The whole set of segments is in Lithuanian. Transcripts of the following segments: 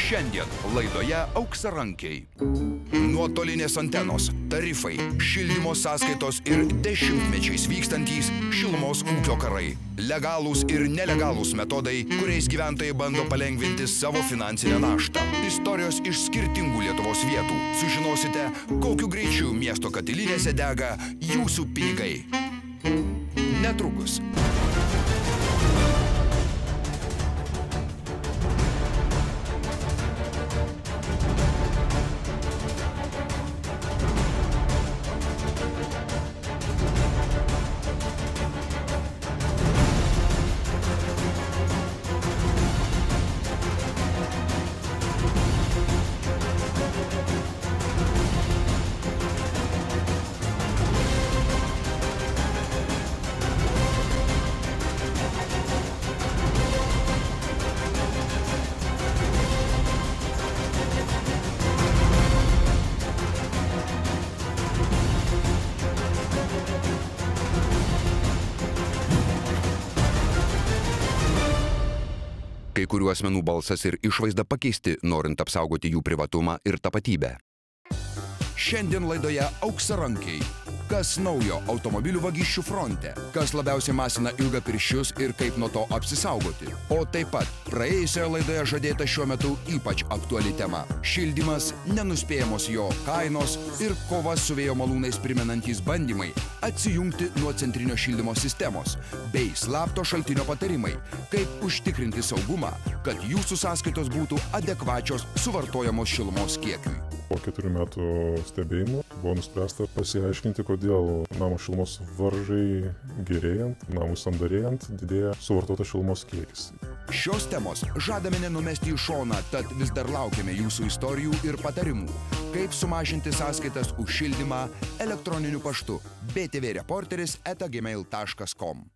Šiandien laidoje Auksarankiai. Nuotolinės antenos, tarifai, šildymo sąskaitos ir dešimtmečiais vykstantys šilumos ūkio karai. Legalūs ir nelegalūs metodai, kuriais gyventojai bando palengvinti savo finansinę naštą. Istorijos iš skirtingų Lietuvos vietų. Sužinosite, kokiu greičiu miesto katilinėse dega jūsų pinigai. Netrukus. Kai kurių asmenų balsas ir išvaizda pakeisti, norint apsaugoti jų privatumą ir tapatybę. Šiandien laidoje Auksarankiai. Kas naujo automobilių vagysčių fronte? Kas labiausiai masina ilgapirščius ir kaip nuo to apsisaugoti? O taip pat praėjusioje laidoje žadėta šiuo metu ypač aktuali tema – šildymas, nenuspėjamos jo kainos ir kova su vėjo malūnais primenantys bandymai atsijungti nuo centrinio šildymo sistemos bei slapto šaltinio patarimai, kaip užtikrinti saugumą, kad jūsų sąskaitos būtų adekvačios suvartojamos šilumos kiekiui. Po 4 metų stebėjimų buvo nuspręsta pasiaiškinti, kodėl namo šilumos varžai gerėjant, namų sandarėjant, didėja suvartotas šilumos kiekis. Šios temos žadame nenumesti į šoną, tad vis dar laukiame jūsų istorijų ir patarimų. Kaip sumažinti sąskaitas už šildymą elektroniniu paštu btvreporteris@gmail.com.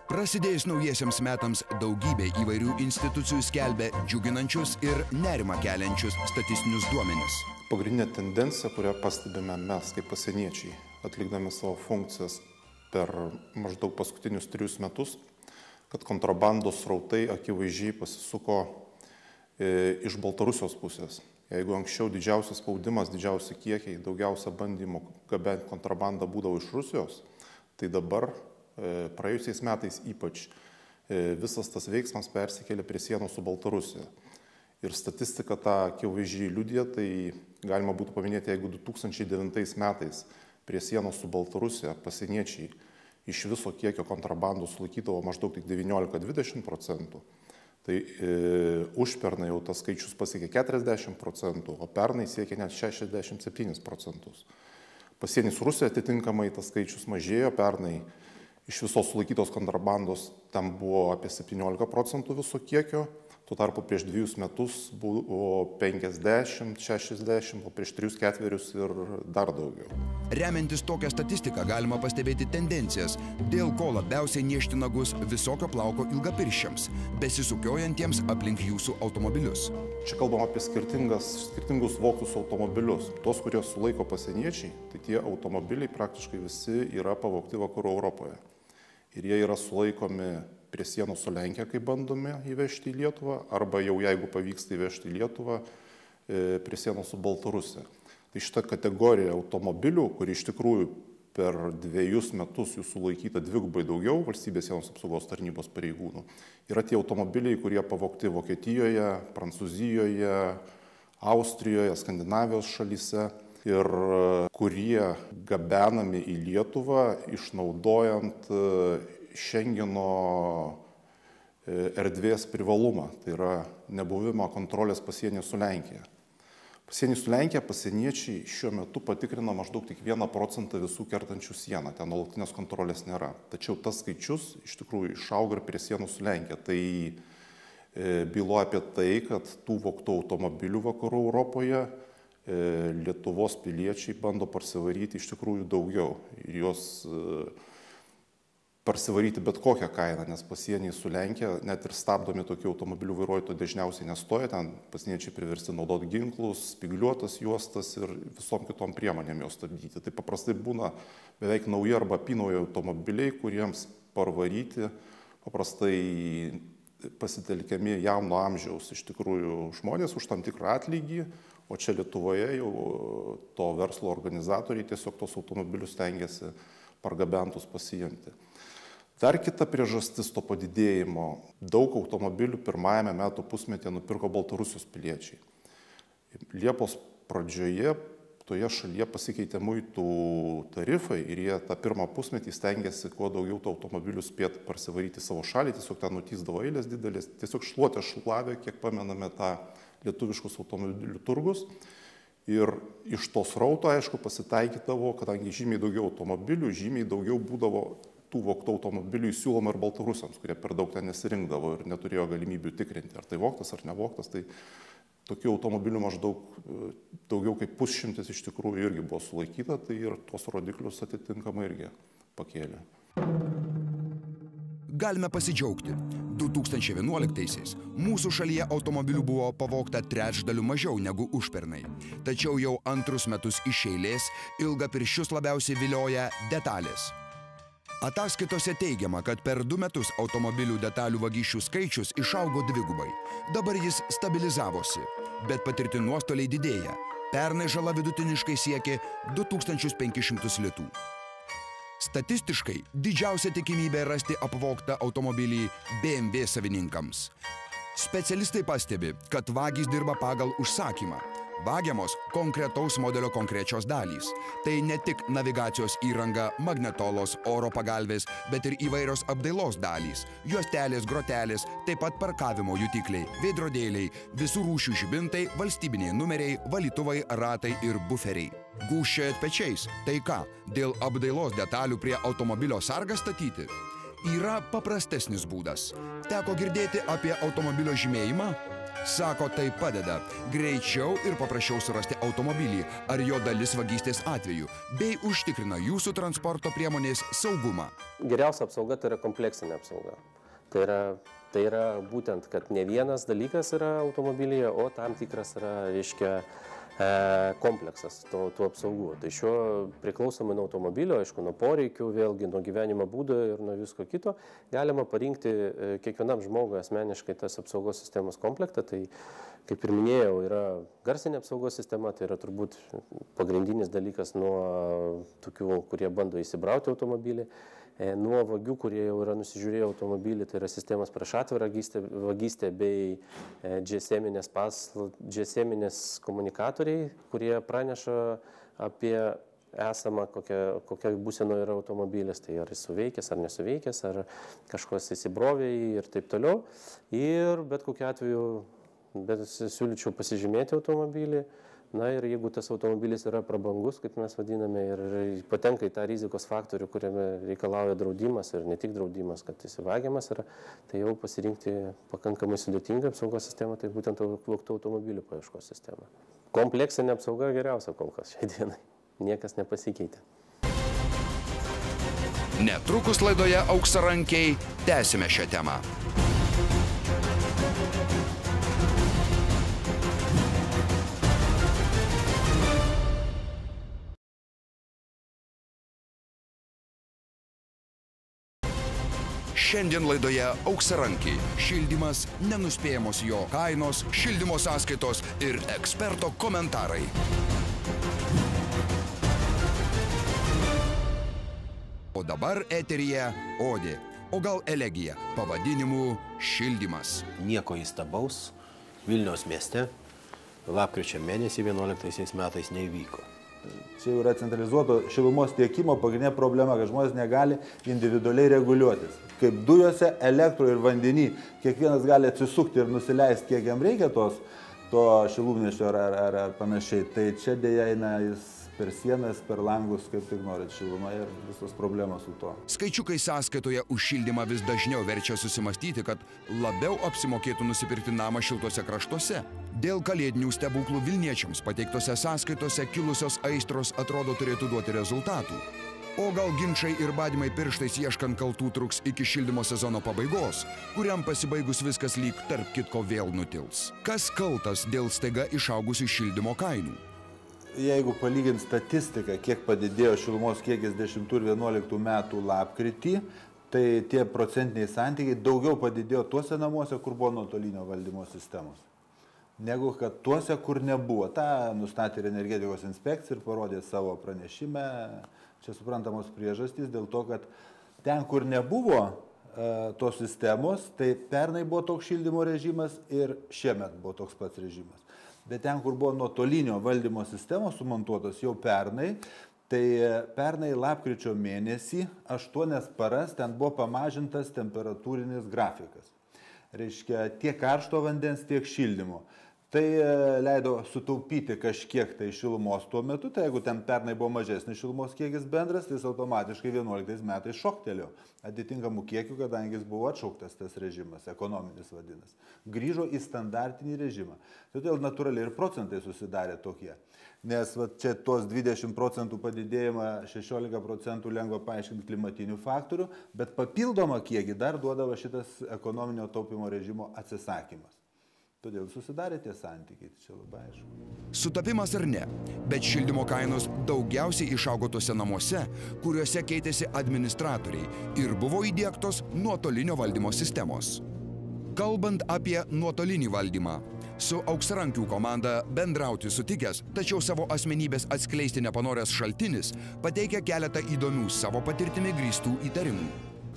Prasidėjus naujiesiems metams daugybė įvairių institucijų skelbia džiuginančius ir nerimą keliančius statistinius duomenis. Pagrindinė tendencija, kurią pastebime mes kaip pasieniečiai, atlikdami savo funkcijas per maždaug paskutinius 3 metus, kad kontrabandos srautai akivaizdžiai pasisuko iš Baltarusijos pusės. Jeigu anksčiau didžiausias spaudimas, didžiausi kiekiai, daugiausia bandymų gabenti kontrabandą būdavo iš Rusijos, tai dabar praėjusiais metais ypač visas tas veiksmas persikėlė prie sienos su Baltarusija. Ir statistika tą akivaizdžiai liudija, tai galima būtų paminėti, jeigu 2009 metais prie sienos su Baltarusija pasieniečiai iš viso kiekio kontrabandos sulaikydavo maždaug tik 19–20%, tai užpernai jau tas skaičius pasiekė 40%, o pernai siekė net 67%. Pasienis Rusija atitinkamai tas skaičius mažėjo, pernai iš visos sulaikytos kontrabandos tam buvo apie 17% viso kiekio, tuo tarpu prieš 2 metus buvo 50–60, o prieš 3 ketverius ir dar daugiau. Remiantis tokią statistiką galima pastebėti tendencijas, dėl ko labiausiai niežti nagus visokio plauko ilgapirščiams, besisukiojantiems aplink jūsų automobilius. Čia kalbam apie skirtingus vogtus automobilius. Tos, kurie sulaiko pasieniečiai, tai tie automobiliai praktiškai visi yra pavogti vakarų Europoje. Ir jie yra sulaikomi prie sienos su Lenkija, kai bandome įvežti į Lietuvą, arba jau jeigu pavyksta įvežti į Lietuvą, prie sienos su Baltarusija. Tai šita kategorija automobilių, kuri iš tikrųjų per 2 metus jų sulaikyta dvigubai daugiau valstybės sienos apsaugos tarnybos pareigūnų, yra tie automobiliai, kurie pavogti Vokietijoje, Prancūzijoje, Austrijoje, Skandinavijos šalyse ir kurie gabenami į Lietuvą išnaudojant Šengeno erdvės privalumą, tai yra nebuvimo kontrolės pasienyje su Lenkija. Pasienyje su Lenkija pasieniečiai šiuo metu patikrina maždaug tik 1% visų kertančių sieną, ten nuolatinės kontrolės nėra. Tačiau tas skaičius iš tikrųjų išauga ir prie sienų su Lenkija. Tai byloja apie tai, kad tų vogtų automobilių vakarų Europoje Lietuvos piliečiai bando parsivaryti iš tikrųjų daugiau. Ir juos parsivaryti bet kokią kainą, nes pasienyje su Lenkija net ir stabdomi tokių automobilių vairuotojų dažniausiai nestoja, ten pasieniečiai priversti naudoti ginklus, spygliuotas juostas ir visom kitom priemonėm jos stabdyti. Tai paprastai būna beveik nauji arba apynauji automobiliai, kuriems parvaryti paprastai pasitelkiami jauno amžiaus iš tikrųjų žmonės už tam tikrą atlygį, o čia Lietuvoje jau to verslo organizatoriai tiesiog tos automobilius stengiasi pargabentus pasiimti. Dar kita priežastis to padidėjimo – daug automobilių pirmajame metų pusmetyje nupirko Baltarusijos piliečiai. Liepos pradžioje toje šalyje pasikeitė muitų tarifai ir jie tą pirmą pusmetį stengiasi kuo daugiau tų automobilių spėti parsivaryti savo šalį, tiesiog ten nutįsdavo eilės didelės, tiesiog šluotė šlavė, kiek pamename tą lietuviškus automobilių turgus. Ir iš tos rauto, aišku, pasitaikydavo, kadangi žymiai daugiau automobilių, žymiai daugiau būdavo tų vogtų automobilių įsiūloma ir baltarusiams, kurie per daug ten nesirinkdavo ir neturėjo galimybių tikrinti, ar tai vogtas ar nevogtas. Tai tokių automobilių maždaug daugiau kaip 500 iš tikrųjų irgi buvo sulaikyta, tai ir tuos rodiklius atitinkamai irgi pakėlė. Galime pasidžiaugti. 2011-aisiais mūsų šalyje automobilių buvo pavogta trečdaliu mažiau negu užpernai. Tačiau jau antrus metus iš eilės ilgapirščius labiausiai vilioja detalės. Ataskaitose teigiama, kad per 2 metus automobilių detalių vagysčių skaičius išaugo dvigubai. Dabar jis stabilizavosi, bet patirti nuostoliai didėja. Pernai žala vidutiniškai siekė 2500 litų. Statistiškai didžiausia tikimybė rasti apvogtą automobilį BMW savininkams. Specialistai pastebi, kad vagys dirba pagal užsakymą. Vagiamos konkretaus modelio konkrečios dalys. Tai ne tik navigacijos įranga, magnetolos, oro pagalvės, bet ir įvairios apdailos dalys, juostelės, grotelės, taip pat parkavimo jutikliai, veidrodėliai, visų rūšių žibintai, valstybiniai numeriai, valytuvai, ratai ir buferiai. Gūžčiojat pečiais, tai ką, dėl apdailos detalių prie automobilio sargą statyti? Yra paprastesnis būdas. Teko girdėti apie automobilio žymėjimą? Sako, tai padeda greičiau ir paprasčiau surasti automobilį ar jo dalis vagystės atveju, bei užtikrina jūsų transporto priemonės saugumą. Geriausia apsauga tai yra kompleksinė apsauga. Tai yra būtent, kad ne vienas dalykas yra automobilyje, o tam tikras yra, reiškia, kompleksas tų apsaugų. Tai šiuo priklausomai nuo automobilio, aišku, nuo poreikių, vėlgi nuo gyvenimo būdo ir nuo visko kito, galima parinkti kiekvienam žmogui asmeniškai tas apsaugos sistemos komplektą. Tai, kaip ir minėjau, yra garsinė apsaugos sistema, tai yra turbūt pagrindinis dalykas nuo tokių, kurie bando įsibrauti automobilį. Nuo vagių, kurie jau yra nusižiūrėję automobilį, tai yra sistemas prieš atvirą vagystę bei GSM-inės komunikatoriai, kurie praneša apie esamą, kokia būsenoje yra automobilis, tai ar jis suveikęs ar nesuveikęs, ar kažkas įsibrovė ir taip toliau. Ir bet kokiu atveju siūlyčiau pasižymėti automobilį. Na ir jeigu tas automobilis yra prabangus, kaip mes vadiname, ir patenka į tą rizikos faktorių, kuriame reikalauja draudimas ir ne tik draudimas, kad jis įvagiamas yra, tai jau pasirinkti pakankamai sudėtingą apsaugos sistemą, tai būtent vogtų automobilių paieškos sistemą. Kompleksinė apsauga geriausia kol kas šiai dienai. Niekas nepasikeitė. Netrukus laidoje Auksarankiai tęsime šią temą. Šiandien laidoje Auksarankiai. Šildymas, nenuspėjamos jo kainos, šildymo sąskaitos ir eksperto komentarai. O dabar eteryje Odė, o gal elegija, pavadinimu šildymas. Nieko įstabaus Vilniaus mieste lapkričio mėnesį 11 metais neįvyko. Čia yra centralizuoto šilumos tiekimo pagrindinė problema, kad žmonės negali individualiai reguliuotis. Kaip dujose, elektroje ir vandenį, kiekvienas gali atsisukti ir nusileisti, kiek jam reikia to šilumnešio ar panašiai. Tai čia dėja eina jis per sienas, per langus, kaip tik norit šilumą ir visos problemos su to. Skaičiukai sąskaitoje už šildymą vis dažniau verčia susimastyti, kad labiau apsimokėtų nusipirkti namą šiltuose kraštuose. Dėl kalėdinių stebuklų Vilniečiams pateiktose sąskaitose kilusios aistros atrodo turėtų duoti rezultatų. O gal ginčai ir badymai pirštais ieškant kaltų truks iki šildymo sezono pabaigos, kuriam pasibaigus viskas lyg tarp kitko vėl nutils. Kas kaltas dėl staiga išaugusių šildymo kainų? Jeigu palyginti statistiką, kiek padidėjo šilumos kiekis 10 ir 11 metų lapkritį, tai tie procentiniai santykiai daugiau padidėjo tuose namuose, kur buvo nuotolinio valdymo sistemos, negu kad tuose, kur nebuvo. Ta nustatė ir energetikos inspekcija ir parodė savo pranešime. Čia suprantamos priežastys dėl to, kad ten, kur nebuvo tos sistemos, tai pernai buvo toks šildymo režimas ir šiemet buvo toks pats režimas. Bet ten, kur buvo nuotolinio valdymo sistemos sumontuotos jau pernai, tai pernai lapkričio mėnesį 8 paras ten buvo pamažintas temperatūrinis grafikas. Reiškia tiek karšto vandens, tiek šildymo. Tai leido sutaupyti kažkiek tai šilumos tuo metu, tai jeigu ten pernai buvo mažesnis šilumos kiekis bendras, tai jis automatiškai 11 metais šoktelėjo atitinkamų kiekių, kadangi jis buvo atšauktas tas režimas, ekonominis vadinas. Grįžo į standartinį režimą. Todėl natūraliai ir procentai susidarė tokie. Nes čia tos 20% padidėjimą, 16% lengva paaiškinti klimatinių faktorių, bet papildomą kiekį dar duodavo šitas ekonominio taupimo režimo atsisakymas. Todėl susidarė tie santykiai, čia labai aišku. Sutapimas ar ne, bet šildymo kainos daugiausiai išaugo tuose namuose, kuriuose keitėsi administratoriai ir buvo įdiegtos nuotolinio valdymo sistemos. Kalbant apie nuotolinį valdymą, su Auksarankių komanda bendrauti sutikęs, tačiau savo asmenybės atskleisti nepanoręs šaltinis pateikia keletą įdomių savo patirtimi grįstų įtarimų.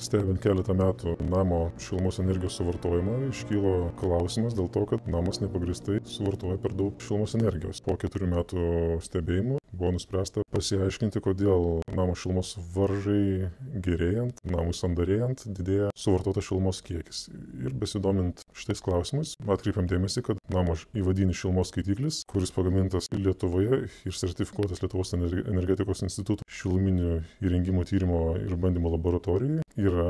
Stebint keletą metų namo šilumos energijos suvartojimą, iškylo klausimas dėl to, kad namas nepagrįstai suvartoja per daug šilumos energijos. Po 4 metų stebėjimų buvo nuspręsta pasiaiškinti, kodėl namo šilumos varžai gerėjant, namui sandarėjant, didėja suvartotas šilumos kiekis. Ir besidomint šitais klausimais, atkreipiam dėmesį, kad namo įvadinis šilumos skaitiklis, kuris pagamintas Lietuvoje ir sertifikuotas Lietuvos energetikos instituto šiluminių įrengimų tyrimo ir bandymo laboratorijoje, yra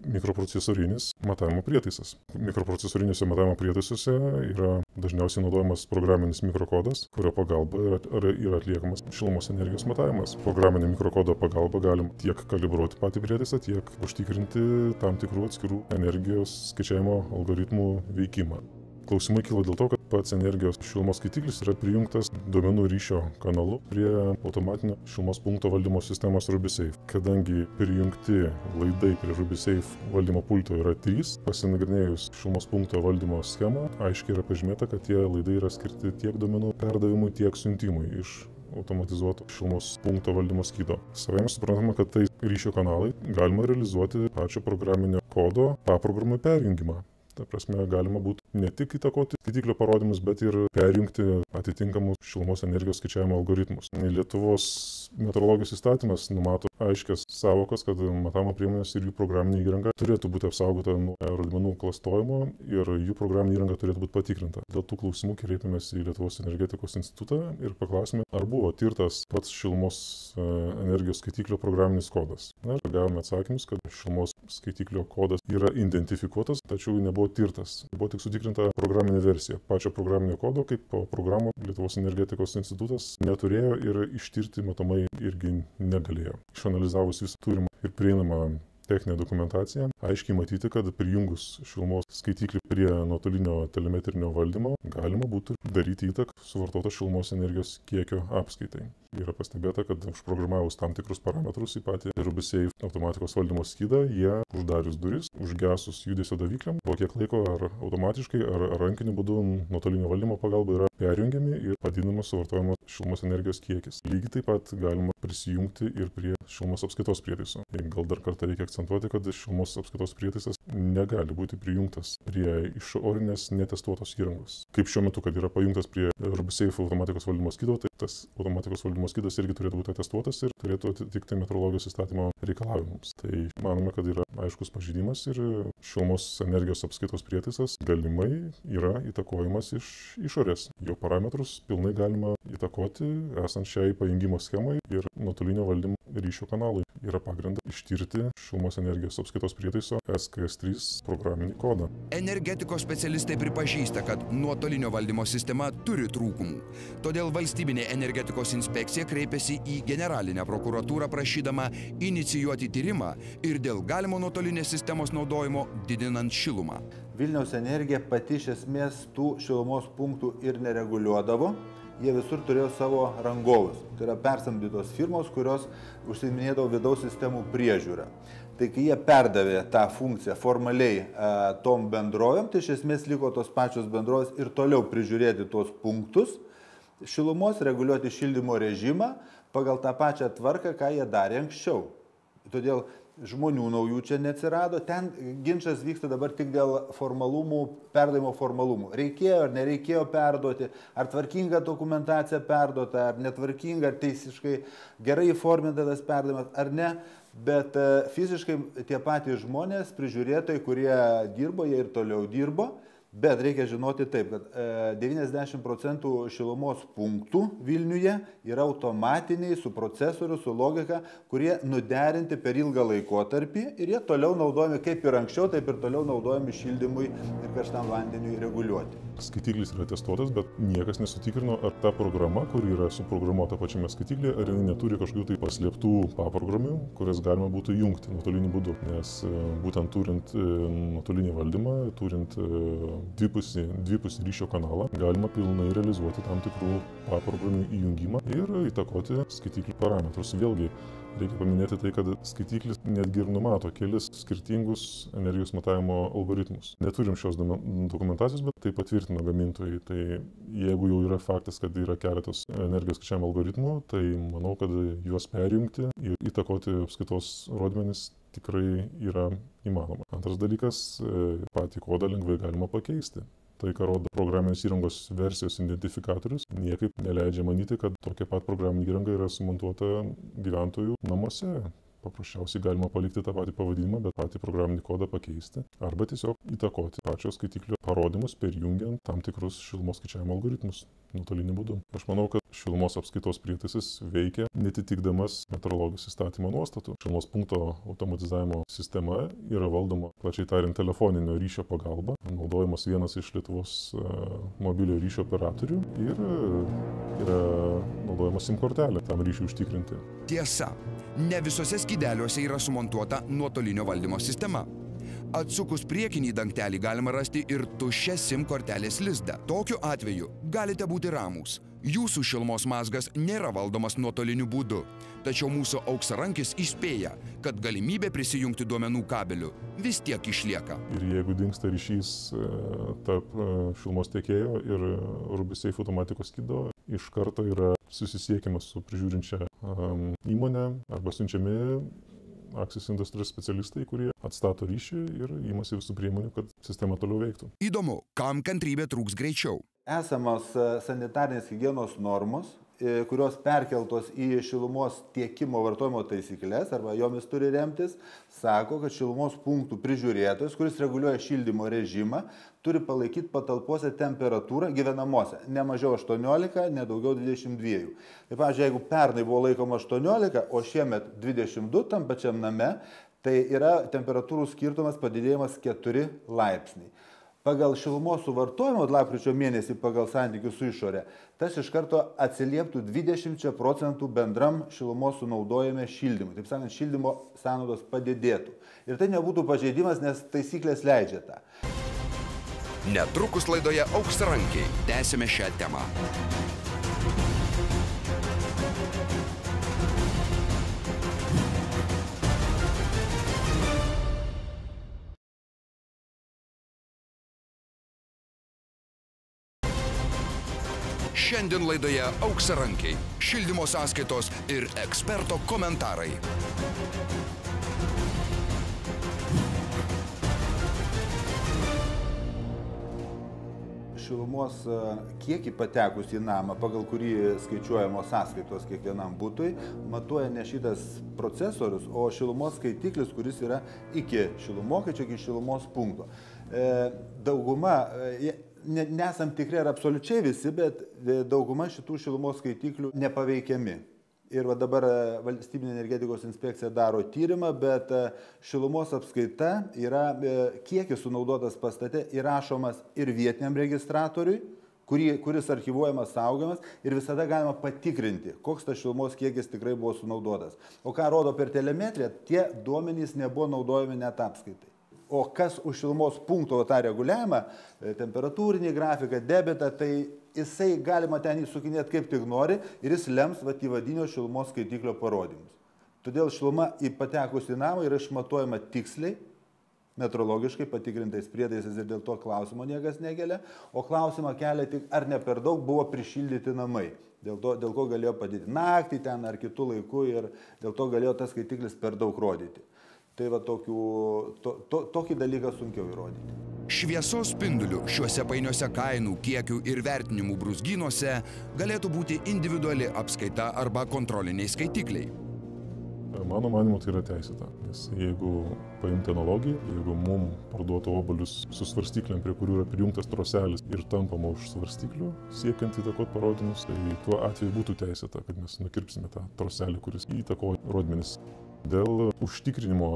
mikroprocesorinis matavimo prietaisas. Mikroprocesoriniuose matavimo prietaisuose yra dažniausiai naudojamas programinis mikrokodas, kurio pagalba yra atliekamas šilumos energijos matavimas. Programinio mikrokodo pagalba galim tiek kalibruoti patį prietaisą, tiek užtikrinti tam tikrų atskirų energijos skaičiavimo algoritmų veikimą. Klausimai kilo dėl to, kad pats energijos šilumos skaitiklis yra prijungtas duomenų ryšio kanalu prie automatinio šilumos punkto valdymo sistemos RubySafe. Kadangi prijungti laidai prie RubySafe valdymo pulto yra 3, pasinagrinėjus šilumos punkto valdymo schemą, aiškiai yra pažymėta, kad tie laidai yra skirti tiek duomenų perdavimui, tiek siuntimui iš automatizuoto šilumos punkto valdymo skydo. Savaime suprantama, kad tai ryšio kanalai galima realizuoti pačio programinio kodo paprogramų perjungimą. Ta prasme, galima būtų ne tik įtakoti skaitiklio parodymus, bet ir perjungti atitinkamus šilumos energijos skaičiavimo algoritmus. Lietuvos meteorologijos įstatymas numato aiškias savokas, kad matavimo priemonės ir jų programinė įranga turėtų būti apsaugota nuo rodmenų klastojimo ir jų programinė įranga turėtų būti patikrinta. Dėl tų klausimų kreipėmės į Lietuvos energetikos institutą ir paklausėme, ar buvo tirtas pats šilumos energijos skaitiklio programinis kodas. Na, ir gavome atsakymus, kad šilumos skaitiklio kodas yra identifikuotas, tačiau nebuvo tirtas. Buvo tik sutikrinta programinė versija. Pačio programinio kodo kaip po programų Lietuvos energetikos institutas neturėjo ir ištirti matomai irgi negalėjo. Išanalizavus visą turimą ir prieinamą techninę dokumentaciją, aiškiai matyti, kad prijungus šilumos skaitiklį prie nuotolinio telemetrinio valdymo galima būtų daryti įtaką suvartotos šilumos energijos kiekio apskaitai. Yra pastebėta, kad užprogramavus tam tikrus parametrus į patį RubySafe automatikos valdymo skydą, jie uždarius duris, užgesus judesio davikliam, po kiek laiko ar automatiškai, ar rankiniu būdu nuotolinio valdymo pagalba yra perjungiami ir padidinamas suvartojamos šilumos energijos kiekis. Lygiai taip pat galima prisijungti ir prie šilumos apskaitos prietaiso. Gal dar kartą reikia akcentuoti, kad šilumos apskaitos prietaisas negali būti prijungtas prie išorinės netestuotos įrangos. Kaip šiuo metu, kad yra pajungtas prie RubySafe automatikos valdymo skydo, tai tas automatikos valdymo skydas irgi turėtų būti atestuotas ir turėtų atitikti meteorologijos įstatymo reikalavimus. Tai manome, kad yra aiškus pažeidimas ir šilumos energijos apskaitos prietaisas galimai yra įtakojimas iš išorės. Jo parametrus pilnai galima įtakoti esant šiai pajungimo schemai ir nuotolinio valdymo ryšio kanalui. Yra pagrinda ištirti šilumos energijos apskaitos prietaiso SKS3 programinį kodą. Energetikos specialistai pripažįsta, kad nuotolinio valdymo sistema turi trūkumų. Todėl valstybinė energetikos inspekcija kreipėsi į generalinę prokuratūrą prašydama inicijuoti tyrimą ir dėl galimo nuotolinės sistemos naudojimo didinant šilumą. Vilniaus energija pati iš esmės tų šilumos punktų ir nereguliuodavo. Jie visur turėjo savo rangovus. Tai yra persamdytos firmos, kurios užsiiminėdavo vidaus sistemų priežiūrą. Tai kai jie perdavė tą funkciją formaliai tom bendrovėm, tai iš esmės liko tos pačios bendrovės ir toliau prižiūrėti tuos punktus šilumos, reguliuoti šildymo režimą pagal tą pačią tvarką, ką jie darė anksčiau. Todėl žmonių naujų čia neatsirado, ten ginčas vyksta dabar tik dėl formalumų, perdavimo formalumų. Reikėjo ar nereikėjo perduoti, ar tvarkinga dokumentacija perduota, ar netvarkinga, ar teisiškai gerai įformintas perdavimas, ar ne. Bet fiziškai tie patys žmonės, prižiūrėtojai, kurie dirbo, jie ir toliau dirbo. Bet reikia žinoti taip, kad 90% šilumos punktų Vilniuje yra automatiniai, su procesoriu, su logika, kurie nuderinti per ilgą laikotarpį ir jie toliau naudojami kaip ir anksčiau, taip ir toliau naudojami šildymui ir karštam vandeniui reguliuoti. Skaitiklis yra testuotas, bet niekas nesutikrino, ar ta programa, kuri yra suprogramuota pačiame skaitiklyje, ar jinai neturi kažkokių tai paslėptų paprogramų, kurias galima būtų jungti nuotoliniu būdu. Nes būtent turint nuotolinį valdymą, turint dvipusį ryšio kanalą, galima pilnai realizuoti tam tikrų paprogramų įjungimą ir įtakoti skaitiklių parametrus. Vėlgi, reikia paminėti tai, kad skaitiklis netgi ir numato kelis skirtingus energijos matavimo algoritmus. Neturim šios dokumentacijos, bet tai patvirtina gamintojai. Tai jeigu jau yra faktas, kad yra keletas energijos skaičiavimo algoritmų, tai manau, kad juos perjungti ir įtakoti apskaitos rodmenis tikrai yra įmanoma. Antras dalykas, patį kodą lengvai galima pakeisti. Tai, ką rodo programinės įrangos versijos identifikatorius, niekaip neleidžia manyti, kad tokia pat programinė įranga yra sumontuota gyventojų namuose. Paprasčiausiai galima palikti tą patį pavadinimą, bet patį programinį kodą pakeisti arba tiesiog įtakoti pačio skaitiklio parodymus, perjungiant tam tikrus šilumos skaičiavimo algoritmus nuotoliniu būdu. Aš manau, kad šilumos apskaitos prietaisas veikia netitikdamas metrologijos įstatymo nuostatų. Šilumos punkto automatizavimo sistema yra valdoma, plačiai tariant, telefoninio ryšio pagalba. Naudojamas vienas iš Lietuvos mobiliojo ryšio operatorių ir yra naudojama SIM kortelė tam ryšiui užtikrinti. Tiesa, ne visose skydeliuose yra sumontuota nuotolinio valdymo sistema. Atsukus priekinį dangtelį galima rasti ir tuščią SIM kortelės lizdą. Tokiu atveju galite būti ramūs. Jūsų šilumos mazgas nėra valdomas nuotoliniu būdu. Tačiau mūsų auksarankis įspėja, kad galimybė prisijungti duomenų kabeliu vis tiek išlieka. Ir jeigu dingsta ryšys tarp šilumos tiekėjo ir RubySafe automatikos skydo, iš karto yra susisiekimas su prižiūrinčia įmonė arba siunčiami Axis Industries specialistai, kurie atstato ryšį ir imasi visų priemonių, kad sistema toliau veiktų. Įdomu, kam kantrybė trūks greičiau. Esamos sanitarinės higienos normos, kurios perkeltos į šilumos tiekimo vartojimo taisyklės arba jomis turi remtis, sako, kad šilumos punktų prižiūrėtojas, kuris reguliuoja šildymo režimą, turi palaikyti patalpose temperatūrą gyvenamose, ne mažiau 18, ne daugiau 22. Tai, pavyzdžiui, jeigu pernai buvo laikoma 18, o šiemet 22 tam pačiam name, tai yra temperatūrų skirtumas padidėjimas 4 laipsniai. Pagal šilumos suvartojimo lapkričio mėnesį pagal santykius su išorė, tas iš karto atsilieptų 20% bendram šilumos sunaudojime šildymui. Taip sakant, šildymo sąnaudos padidėtų. Ir tai nebūtų pažeidimas, nes taisyklės leidžia tą. Netrukus laidoje Auksarankiai tęsime šią temą. Šiandien laidoje Auksarankiai, šildymo sąskaitos ir eksperto komentarai. Šilumos kiekį patekus į namą, pagal kurį skaičiuojamos sąskaitos kiekvienam butui, matuoja ne šitas procesorius, o šilumos skaitiklis, kuris yra iki šilumokaičio, iki šilumos punkto. Dauguma, nesam tikri ar absoliučiai visi, bet dauguma šitų šilumos skaitiklių nepaveikiami. Ir va dabar Valstybinė energetikos inspekcija daro tyrimą, bet šilumos apskaita yra kiekis sunaudotas pastate įrašomas ir vietiniam registratoriui, kuris archyvuojamas, saugomas ir visada galima patikrinti, koks tas šilumos kiekis tikrai buvo sunaudotas. O ką rodo per telemetriją, tie duomenys nebuvo naudojami net apskaitai. O kas už šilumos punkto tą reguliavimą, temperatūrinį grafiką, debitą, tai jisai galima ten įsukinėti kaip tik nori ir jis lems įvadinio šilumos skaitiklio parodymus. Todėl šiluma patekus į namą yra išmatuojama tiksliai, metrologiškai patikrintais prietaisais ir dėl to klausimo niekas nekelia, o klausimą kelia tik, ar ne per daug buvo prišildyti namai. Dėl ko galėjo padėti naktį ten ar kitų laikų ir dėl to galėjo tas skaitiklis per daug rodyti. Tai va tokį dalyką sunkiau įrodyti. Šviesos spindulių šiuose painiuose kainų, kiekių ir vertinimų brūzgynuose galėtų būti individuali apskaita arba kontroliniai skaitikliai. Mano manimu, tai yra teisėta, nes jeigu paimti analogiją, jeigu mums parduotų obuolius su svarstyklėm, prie kurių yra prijungtas troselis ir tampama už svarstyklių, siekiant įtakoti parodymus, tai tuo atveju būtų teisėta, kad mes nukirpsime tą troselį, kuris įtakoja rodmenis. Dėl užtikrinimo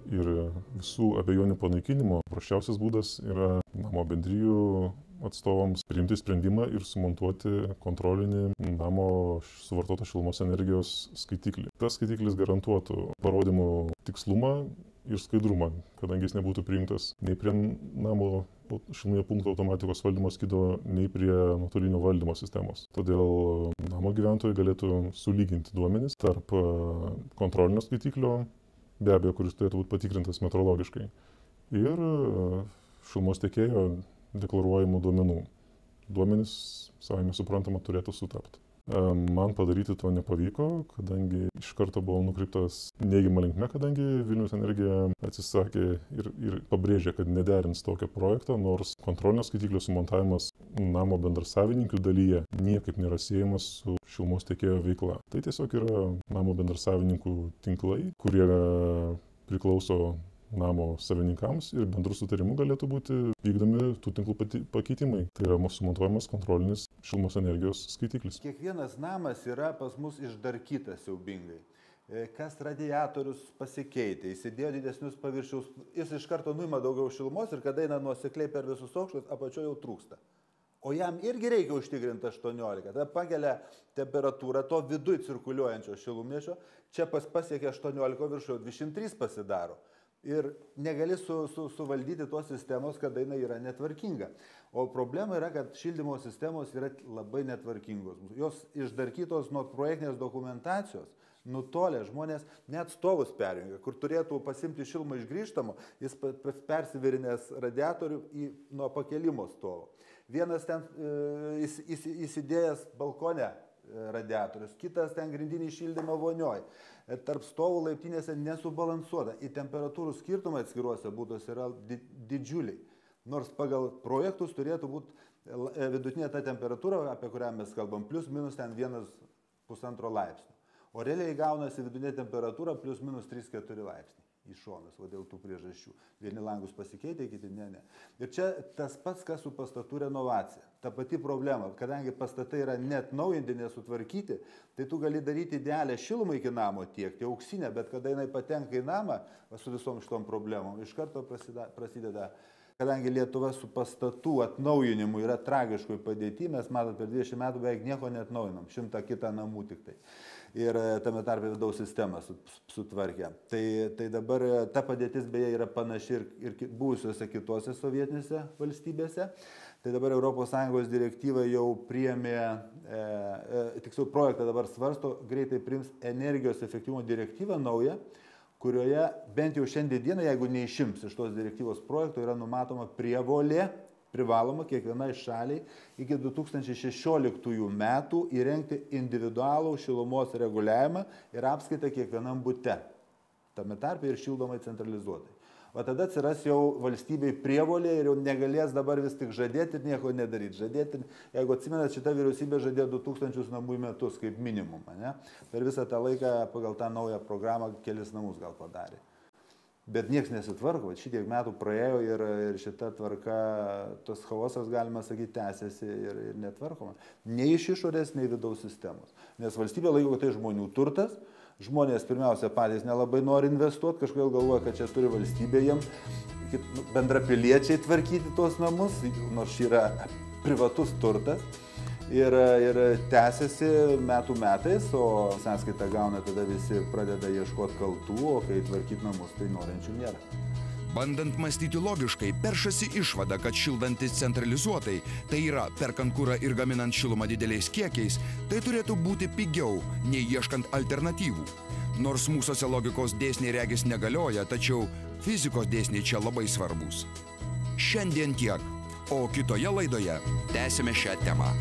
ir visų abejonių panaikinimo praščiausias būdas yra namo bendrijų atstovams priimti sprendimą ir sumontuoti kontrolinį namo suvartotos šilumos energijos skaitiklį. Tas skaitiklis garantuotų parodymų tikslumą ir skaidrumą, kadangi jis nebūtų prijungtas nei prie namo šilumos punkto automatikos valdymo skydo, nei prie nuotolinio valdymo sistemos. Todėl namo gyventojai galėtų sulyginti duomenis tarp kontrolinio skaitiklio, be abejo, kuris turėtų būti patikrintas metrologiškai, ir šilumos tiekėjo deklaruojamų duomenų. Duomenys, savame suprantama, turėtų sutapti. Man padaryti to nepavyko, kadangi iš karto buvo nukreiptas neigiama linkme, kadangi Vilniaus Energija atsisakė ir pabrėžė, kad nederins tokio projekto, nors kontrolinio skaitiklio sumontavimas namo bendrasavininkių dalyje niekaip nėra siejamas su šilumos tiekėjo veikla. Tai tiesiog yra namo bendrasavininkų tinklai, kurie priklauso namo savininkams ir bendrų sutarimų galėtų būti vykdomi tų tinklų pakeitimai. Tai yra sumontuojamas kontrolinis šilumos energijos skaitiklis. Kiekvienas namas yra pas mus išdarkytas siaubingai. Kas radiatorius pasikeitė, įsidėjo didesnius paviršiaus, jis iš karto nuima daugiau šilumos ir kada eina nuosekliai per visus aukštus, apačioje jau trūksta. O jam irgi reikia užtikrinti 18, tada pakelia temperatūrą to viduj cirkuliuojančio šilumnešio, čia pasiekia 18, viršuje 23 pasidaro. Ir negali suvaldyti tos sistemos, kada jinai yra netvarkinga. O problema yra, kad šildymo sistemos yra labai netvarkingos. Jos išdarkytos nuo projektinės dokumentacijos, nutolę žmonės net stovus perjungia, kur turėtų pasimti šilumą iš grįžtamo, jis persivirinęs radiatorių nuo pakelimo stovo. Vienas ten įsidėjęs balkone radiatorius, kitas ten grindinį šildymą vonioj. Tarp stovų laiptinėse nesubalansuota. Į temperatūrų skirtumai atskiruose būtuose yra didžiuliai. Nors pagal projektus turėtų būti vidutinė ta temperatūra, apie kurią mes kalbam, plius minus ten 1,5 laipsnio. O realiai gaunasi vidutinė temperatūra plius minus 3-4 laipsniai į šonus, o dėl tų priežasčių. Vieni langus pasikeitė, kiti ne. Ir čia tas pats, kas su pastatų renovacija. Ta pati problema, kadangi pastatai yra net naujinti, nesutvarkyti, tai tu gali daryti idealią šilumą iki namo tiekti, auksinę, bet kada jinai patenka į namą, su visom šitom problemom, iš karto prasideda. Kadangi Lietuva su pastatų atnaujinimu yra tragiškoj padėty, mes matot, per 20 metų beveik nieko neatnaujinam, 100 kitą namų tik tai. Ir tame tarpe vidaus sistemą sutvarkė. Tai dabar ta padėtis beje yra panaši ir buvusiuose kitose sovietinėse valstybėse. Tai dabar ES direktyva jau priėmė, tiksliau projektą dabar svarsto, greitai priims energijos efektyvumo direktyvą naują, kurioje bent jau šiandien dieną, jeigu neišims iš tos direktyvos projekto, yra numatoma prievolė, privaloma kiekvienai šaliai iki 2016 metų įrengti individualų šilumos reguliavimą ir apskaitą kiekvienam bute, tame tarpe ir šildomai centralizuotai. O tada atsiras jau valstybei prievolė ir jau negalės dabar vis tik žadėti ir nieko nedaryti. Žadėti, jeigu atsimenat, šita vyriausybė žadėjo 2000 namų į metus kaip minimum. Ne? Per visą tą laiką pagal tą naują programą kelis namus gal padarė. Bet nieks nesitvarko, šitiek metų praėjo ir šita tvarka, tos chaosas, galima sakyti, tęsiasi ir netvarkoma. Nei iš išorės, nei vidaus sistemos. Nes valstybė laiko, kad tai žmonių turtas, žmonės pirmiausia patys nelabai nori investuoti, kažkodėl galvoja, kad čia turi valstybė jiems, bendrapiliečiai tvarkyti tos namus, nors yra privatus turtas. Ir tęsiasi metų metais, o sąskaitą gauna tada visi pradeda ieškoti kaltų, o kai tvarkyti namus, tai norinčių nėra. Bandant mąstyti logiškai, peršasi išvada, kad šildantis centralizuotai, tai yra perkant kurą ir gaminant šilumą dideliais kiekiais, tai turėtų būti pigiau, nei ieškant alternatyvų. Nors mūsųse logikos dėsniai regis negalioja, tačiau fizikos dėsniai čia labai svarbus. Šiandien tiek, o kitoje laidoje tęsime šią temą.